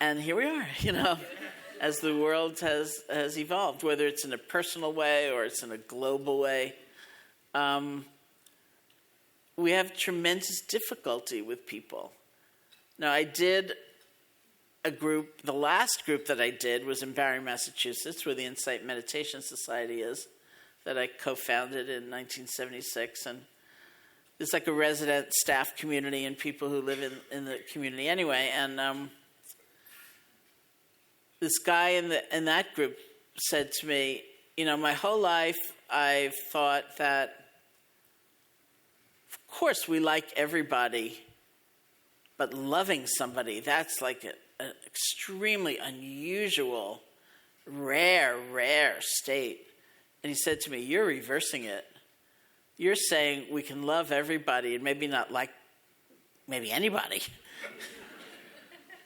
And here we are, as the world has evolved, whether it's in a personal way or it's in a global way. We have tremendous difficulty with people. Now, I did a group, the last group that I did was in Barre, Massachusetts, where the Insight Meditation Society is, that I co-founded in 1976. And it's like a resident staff community and people who live in the community anyway. And this guy in that group said to me, my whole life I've thought that, of course, we like everybody, but loving somebody, that's like an extremely unusual, rare state. And he said to me, you're reversing it. You're saying we can love everybody and maybe not like maybe anybody.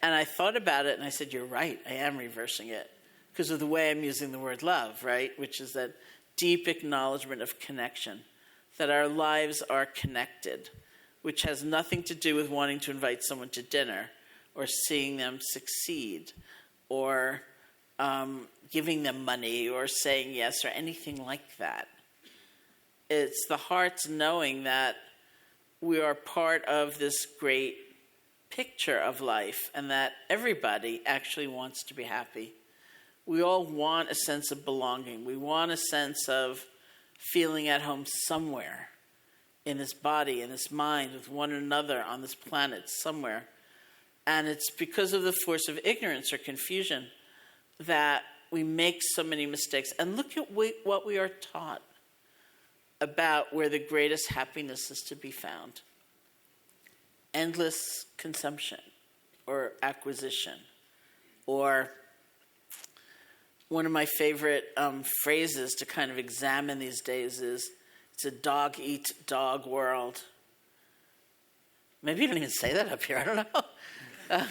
And I thought about it and I said, you're right, I am reversing it. Because of the way I'm using the word love, right? Which is that deep acknowledgement of connection. That our lives are connected. Which has nothing to do with wanting to invite someone to dinner. Or seeing them succeed. Or giving them money. Or saying yes. Or anything like that. It's the heart's knowing that we are part of this great picture of life and that everybody actually wants to be happy. We all want a sense of belonging. We want a sense of feeling at home somewhere in this body, in this mind, with one another on this planet somewhere. And it's because of the force of ignorance or confusion that we make so many mistakes. And look at what we are taught about where the greatest happiness is to be found. Endless consumption or acquisition. Or one of my favorite phrases to kind of examine these days is, it's a dog-eat-dog world. Maybe you don't even say that up here, I don't know.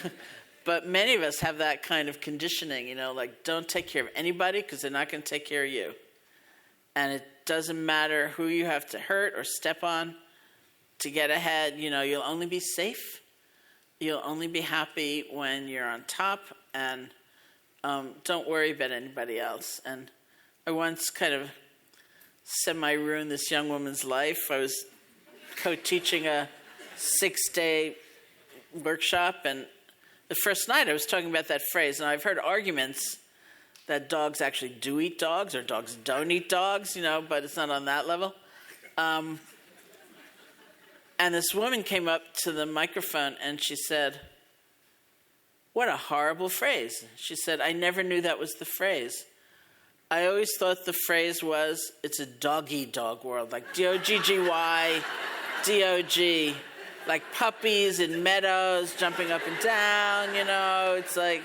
But many of us have that kind of conditioning, like don't take care of anybody because they're not going to take care of you. And it doesn't matter who you have to hurt or step on to get ahead. You'll only be safe. You'll only be happy when you're on top. And don't worry about anybody else. And I once kind of semi-ruined this young woman's life. I was co-teaching a 6-day workshop. And the first night I was talking about that phrase. And I've heard arguments that dogs actually do eat dogs or dogs don't eat dogs, but it's not on that level. And this woman came up to the microphone and she said, what a horrible phrase. She said, I never knew that was the phrase. I always thought the phrase was, it's a dog-eat-dog world, like D-O-G-G-Y, D-O-G, like puppies in meadows jumping up and down, it's like,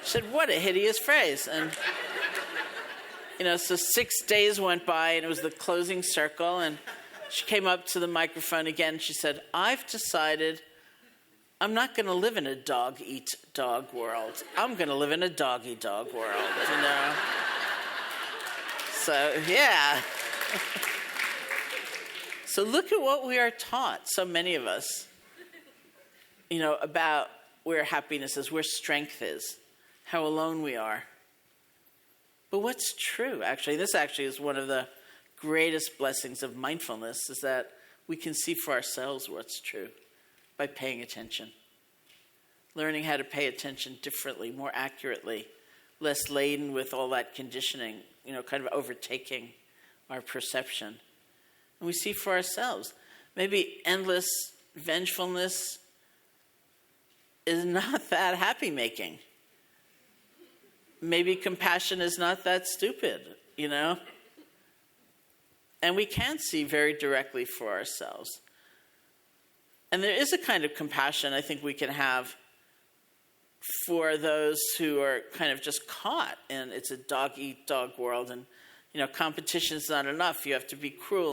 she said, what a hideous phrase. And, so 6 days went by and it was the closing circle and she came up to the microphone again. She said, I've decided I'm not going to live in a dog-eat-dog world. I'm going to live in a dog-eat-dog world, So, yeah. So look at what we are taught, so many of us, about where happiness is, where strength is, how alone we are. But what's true, actually? This actually is one of the greatest blessings of mindfulness, is that we can see for ourselves what's true by paying attention. Learning how to pay attention differently, more accurately, less laden with all that conditioning, kind of overtaking our perception. And we see for ourselves. Maybe endless vengefulness is not that happy-making. Maybe compassion is not that stupid, And we can see very directly for ourselves. And there is a kind of compassion I think we can have for those who are kind of just caught in it's a dog-eat-dog world. And, competition is not enough. You have to be cruel.